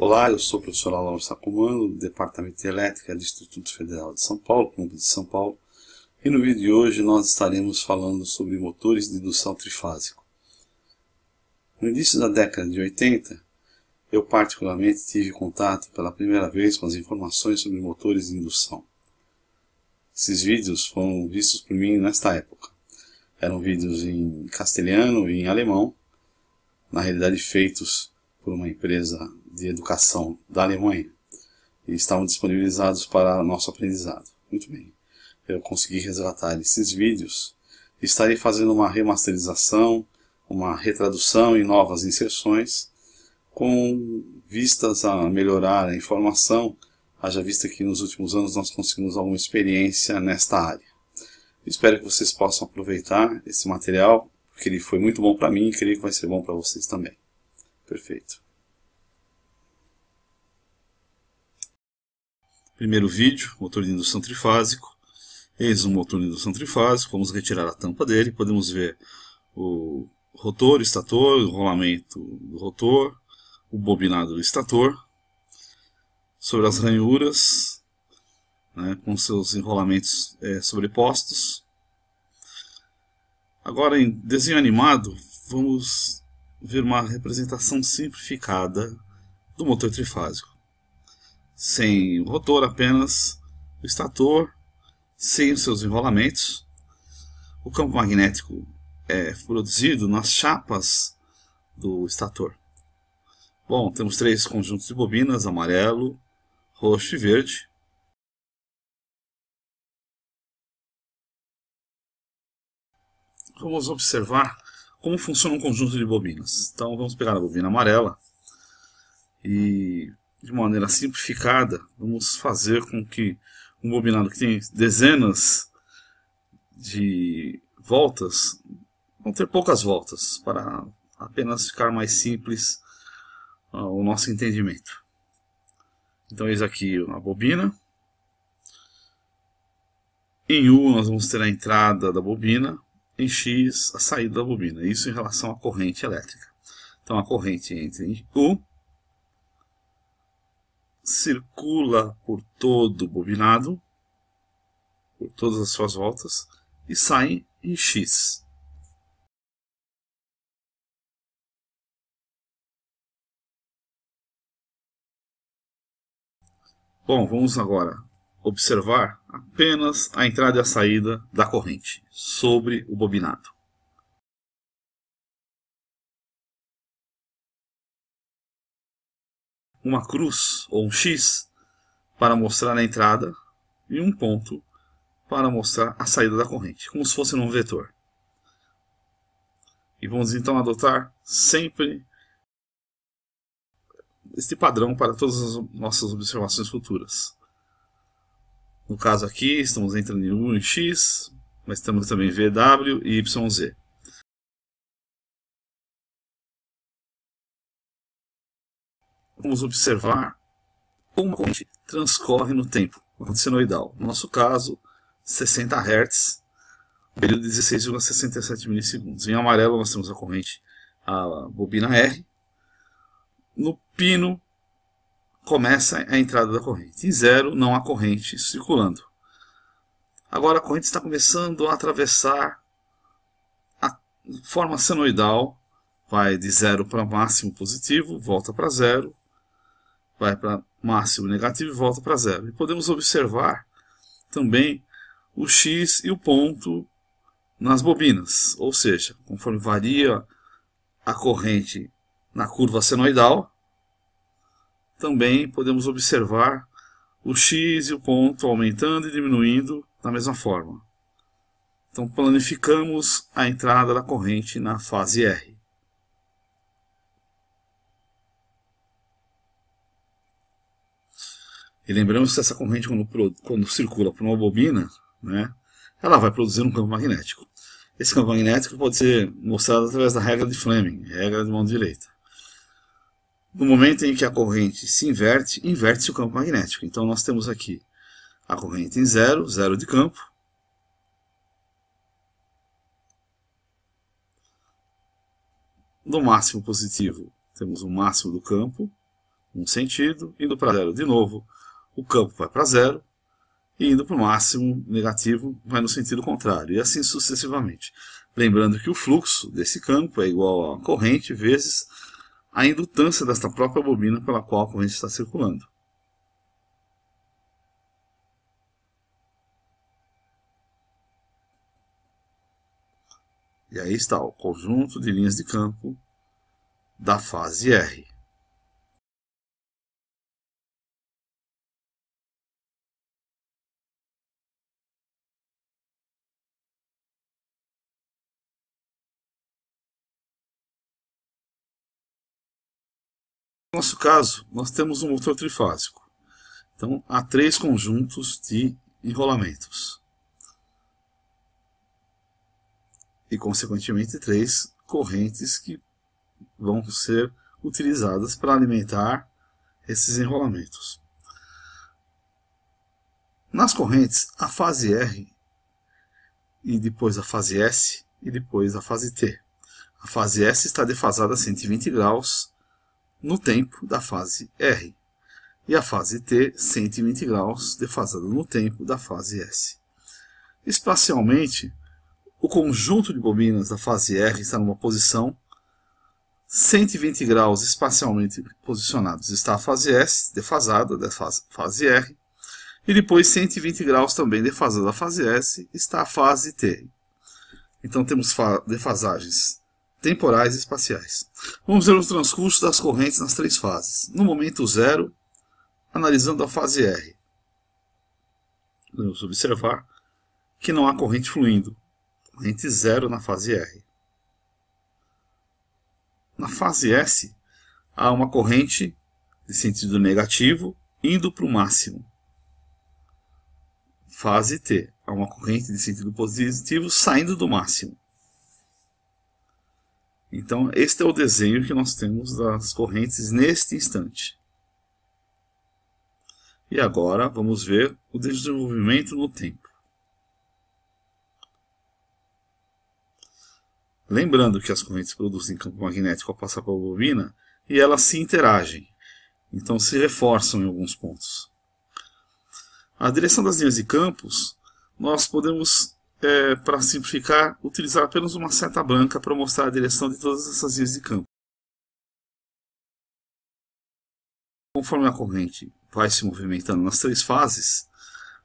Olá, eu sou o professor Álvaro Sacomano, do Departamento de Elétrica do Instituto Federal de São Paulo, Campus de São Paulo, e no vídeo de hoje nós estaremos falando sobre motores de indução trifásico. No início da década de 80, eu particularmente tive contato pela primeira vez com as informações sobre motores de indução. Esses vídeos foram vistos por mim nesta época. Eram vídeos em castelhano e em alemão, na realidade feitos por uma empresa de educação da Alemanha, e estavam disponibilizados para nosso aprendizado. Muito bem, eu consegui resgatar esses vídeos e estarei fazendo uma remasterização, uma retradução e novas inserções com vistas a melhorar a informação, haja vista que nos últimos anos nós conseguimos alguma experiência nesta área. Espero que vocês possam aproveitar esse material, porque ele foi muito bom para mim e creio que vai ser bom para vocês também. Perfeito. Primeiro vídeo, motor de indução trifásico. Eis um motor de indução trifásico. Vamos retirar a tampa dele. Podemos ver o rotor, o estator, o rolamento do rotor, o bobinado do estator. Sobre as ranhuras, né, com seus enrolamentos sobrepostos. Agora, em desenho animado, vamos ver uma representação simplificada do motor trifásico. Sem o rotor, apenas o estator, sem os seus enrolamentos. O campo magnético é produzido nas chapas do estator. Bom, temos três conjuntos de bobinas, amarelo, roxo e verde. Vamos observar como funciona um conjunto de bobinas. Então vamos pegar a bobina amarela e, de maneira simplificada, vamos fazer com que um bobinado que tem dezenas de voltas, vão ter poucas voltas, para apenas ficar mais simples o nosso entendimento. Então eis aqui a bobina. Em U nós vamos ter a entrada da bobina, em X a saída da bobina, isso em relação à corrente elétrica. Então a corrente entra em U, circula por todo o bobinado, por todas as suas voltas, e sai em X. Bom, vamos agora observar apenas a entrada e a saída da corrente sobre o bobinado. Uma cruz ou um X para mostrar a entrada e um ponto para mostrar a saída da corrente, como se fosse num vetor. E vamos então adotar sempre este padrão para todas as nossas observações futuras. No caso aqui, estamos entrando em U e X, mas temos também VW e YZ. Vamos observar como a corrente transcorre no tempo, senoidal. No nosso caso, 60 Hz, período de 16,67 milissegundos. Em amarelo nós temos a corrente, a bobina R. No pino começa a entrada da corrente. Em zero não há corrente circulando. Agora a corrente está começando a atravessar a forma senoidal. Vai de zero para máximo positivo, volta para zero. Vai para máximo negativo e volta para zero. E podemos observar também o X e o ponto nas bobinas. Ou seja, conforme varia a corrente na curva senoidal, também podemos observar o X e o ponto aumentando e diminuindo da mesma forma. Então planificamos a entrada da corrente na fase R. E lembramos que essa corrente, quando circula por uma bobina, né, ela vai produzir um campo magnético. Esse campo magnético pode ser mostrado através da regra de Fleming, regra de mão direita. No momento em que a corrente se inverte, inverte-se o campo magnético. Então nós temos aqui a corrente em zero, zero de campo. No máximo positivo, temos o máximo do campo. um sentido, indo para zero de novo, o campo vai para zero, e indo para o máximo negativo vai no sentido contrário, e assim sucessivamente. Lembrando que o fluxo desse campo é igual a corrente vezes a indutância desta própria bobina pela qual a corrente está circulando. E aí está o conjunto de linhas de campo da fase R. No nosso caso, nós temos um motor trifásico. Então, há 3 conjuntos de enrolamentos. E, consequentemente, 3 correntes que vão ser utilizadas para alimentar esses enrolamentos. Nas correntes, a fase R, e depois a fase S, e depois a fase T. A fase S está defasada a 120 graus no tempo da fase R. E a fase T, 120 graus, defasada no tempo da fase S. Espacialmente, o conjunto de bobinas da fase R está numa posição 120 graus espacialmente posicionados. Está a fase S, defasada da fase R. E depois 120 graus também defasada da fase S, está a fase T. Então temos defasagens temporais e espaciais. Vamos ver o transcurso das correntes nas 3 fases. No momento zero, analisando a fase R, vamos observar que não há corrente fluindo. Corrente zero na fase R. Na fase S, há uma corrente de sentido negativo indo para o máximo. Fase T, há uma corrente de sentido positivo saindo do máximo. Então, este é o desenho que nós temos das correntes neste instante. E agora vamos ver o desenvolvimento no tempo. Lembrando que as correntes produzem campo magnético ao passar pela bobina e elas se interagem, então se reforçam em alguns pontos. A direção das linhas de campos, nós podemos, para simplificar, utilizar apenas uma seta branca para mostrar a direção de todas essas linhas de campo. Conforme a corrente vai se movimentando nas 3 fases,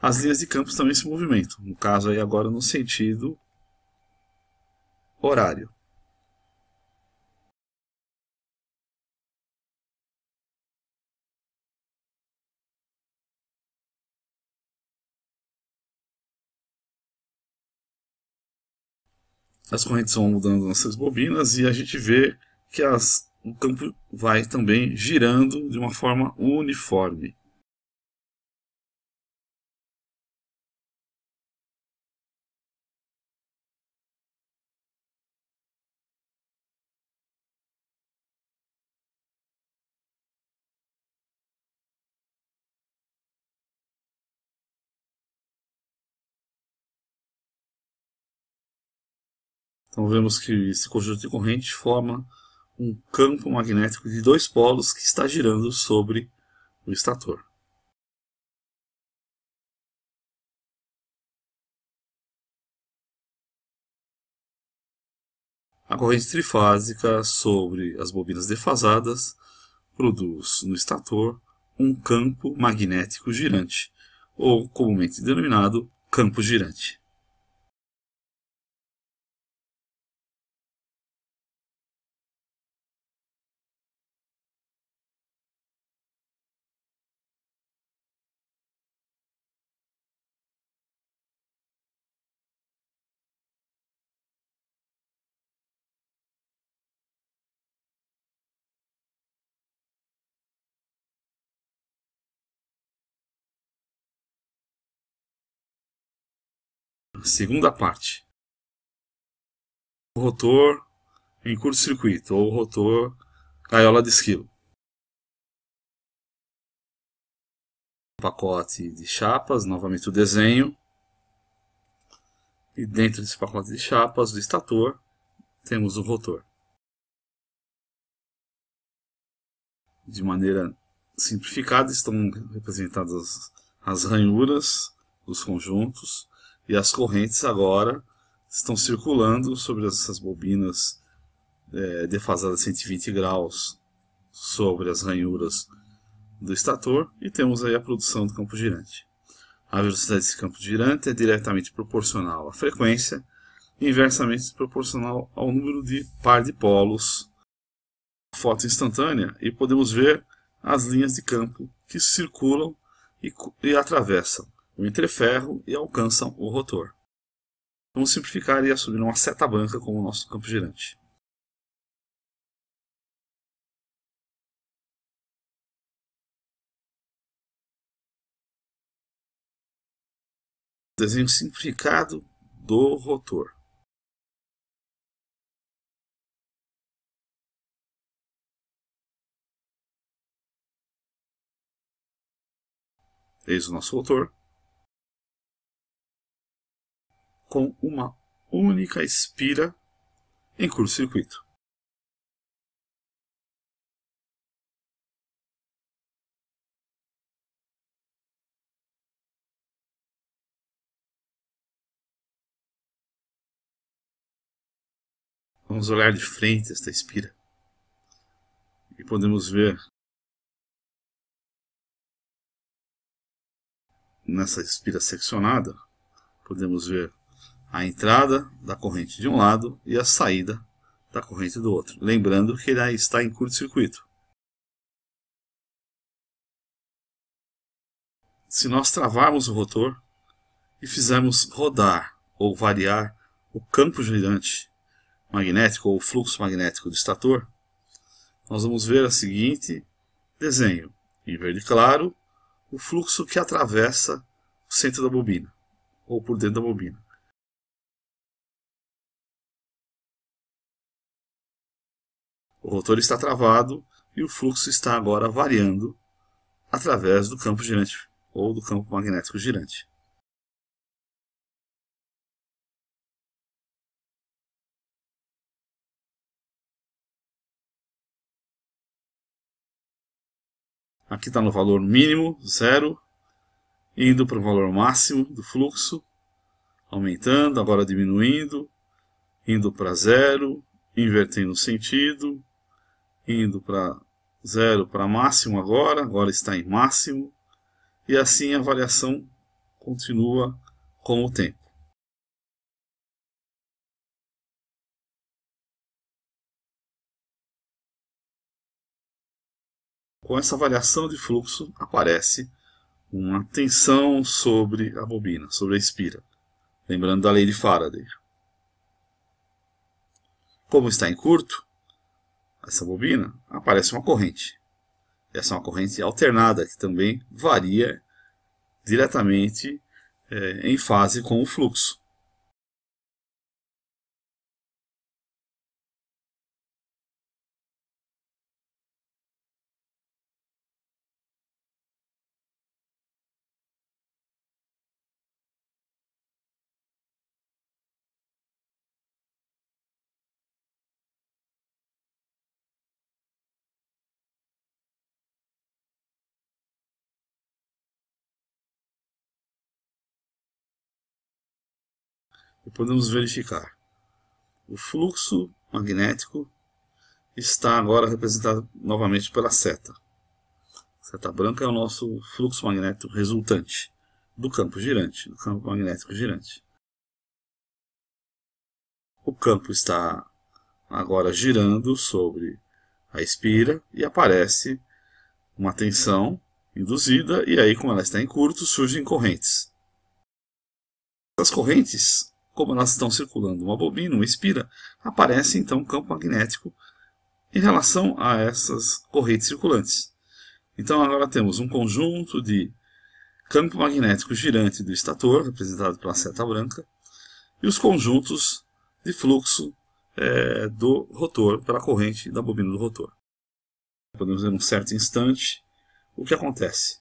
as linhas de campos também se movimentam, no caso aí agora no sentido horário. As correntes vão mudando nessas bobinas e a gente vê que o campo vai também girando de uma forma uniforme. Então vemos que esse conjunto de corrente forma um campo magnético de 2 polos que está girando sobre o estator. A corrente trifásica sobre as bobinas defasadas produz no estator um campo magnético girante, ou comumente denominado campo girante. Segunda parte. O rotor em curto-circuito, ou rotor gaiola de esquilo. Pacote de chapas, novamente o desenho. E dentro desse pacote de chapas do estator, temos o rotor. De maneira simplificada estão representadas as ranhuras dos conjuntos, e as correntes agora estão circulando sobre essas bobinas defasadas 120 graus sobre as ranhuras do estator, e temos aí a produção do campo girante. A velocidade desse campo girante é diretamente proporcional à frequência e inversamente proporcional ao número de par de polos foto instantânea, e podemos ver as linhas de campo que circulam e atravessam o entreferro e alcançam o rotor. Vamos simplificar e assumir uma seta branca como o nosso campo girante. Desenho simplificado do rotor. Eis o nosso rotor com uma única espira em curto-circuito. Vamos olhar de frente esta espira e podemos ver nessa espira seccionada, podemos ver a entrada da corrente de um lado e a saída da corrente do outro. Lembrando que ele está em curto-circuito. Se nós travarmos o rotor e fizermos rodar ou variar o campo girante magnético ou o fluxo magnético do estator, nós vamos ver o seguinte desenho: em verde claro, o fluxo que atravessa o centro da bobina, ou por dentro da bobina. O rotor está travado e o fluxo está agora variando através do campo girante, ou do campo magnético girante. Aqui está no valor mínimo, 0, indo para o valor máximo do fluxo, aumentando, agora diminuindo, indo para 0, invertendo o sentido, indo para 0 para máximo agora está em máximo, e assim a variação continua com o tempo. Com essa variação de fluxo aparece uma tensão sobre a bobina, sobre a espira. Lembrando da lei de Faraday. Como está em curto, essa bobina, aparece uma corrente. Essa é uma corrente alternada, que também varia diretamente em fase com o fluxo. E podemos verificar. O fluxo magnético está agora representado novamente pela seta. A seta branca é o nosso fluxo magnético resultante do campo girante, do campo magnético girante. O campo está agora girando sobre a espira e aparece uma tensão induzida, e aí, como ela está em curto, surgem correntes. Essas correntes, como elas estão circulando uma bobina, uma espira, aparece então um campo magnético em relação a essas correntes circulantes. Então agora temos um conjunto de campo magnético girante do estator, representado pela seta branca, e os conjuntos de fluxo do rotor, pela corrente da bobina do rotor. Podemos ver num certo instante o que acontece.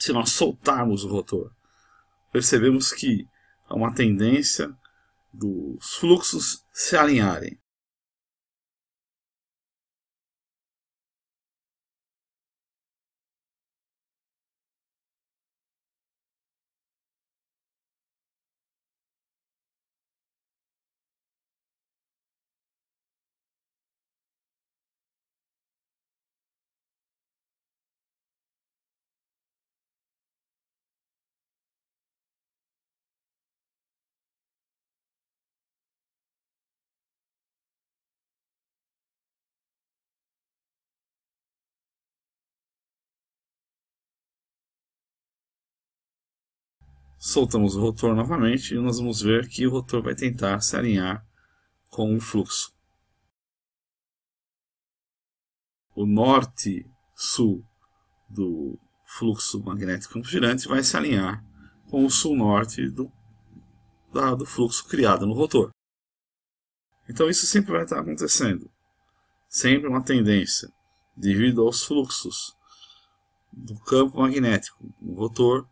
Se nós soltarmos o rotor, percebemos que há uma tendência dos fluxos se alinharem. Soltamos o rotor novamente e nós vamos ver que o rotor vai tentar se alinhar com o fluxo. O norte-sul do fluxo magnético campo girante vai se alinhar com o sul-norte do fluxo criado no rotor. Então isso sempre vai estar acontecendo. Sempre uma tendência, devido aos fluxos do campo magnético no rotor,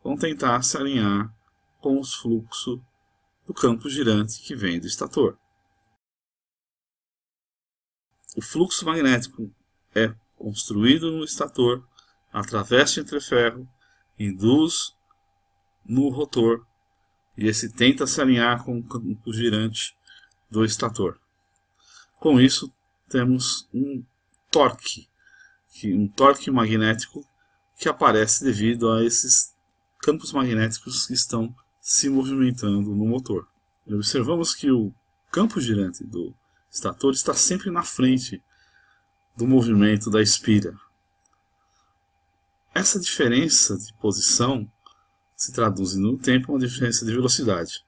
vão tentar se alinhar com os fluxos do campo girante que vem do estator. O fluxo magnético é construído no estator, atravessa o entreferro, induz no rotor e esse tenta se alinhar com o campo girante do estator. Com isso, temos um torque magnético que aparece devido a esses campos magnéticos que estão se movimentando no motor. E observamos que o campo girante do estator está sempre na frente do movimento da espira. Essa diferença de posição se traduz no tempo em uma diferença de velocidade.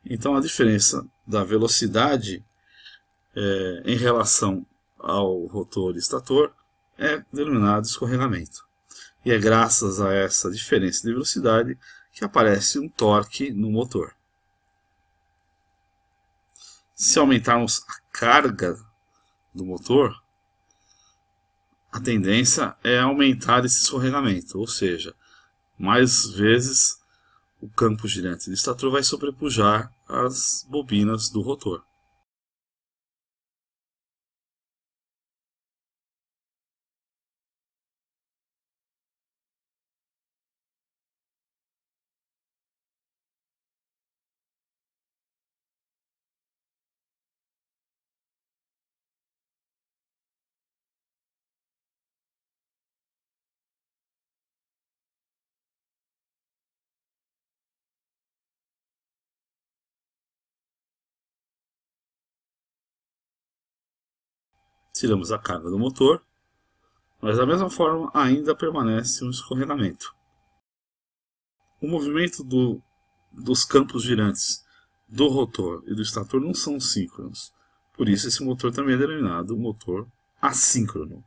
Então a diferença da velocidade em relação ao rotor e estator é denominado escorregamento. E é graças a essa diferença de velocidade que aparece um torque no motor. Se aumentarmos a carga do motor, a tendência é aumentar esse escorregamento, ou seja, mais vezes o campo girante do estator vai sobrepujar as bobinas do rotor. Tiramos a carga do motor, mas da mesma forma ainda permanece um escorregamento. O movimento dos campos girantes do rotor e do estator não são síncronos, por isso esse motor também é denominado motor assíncrono.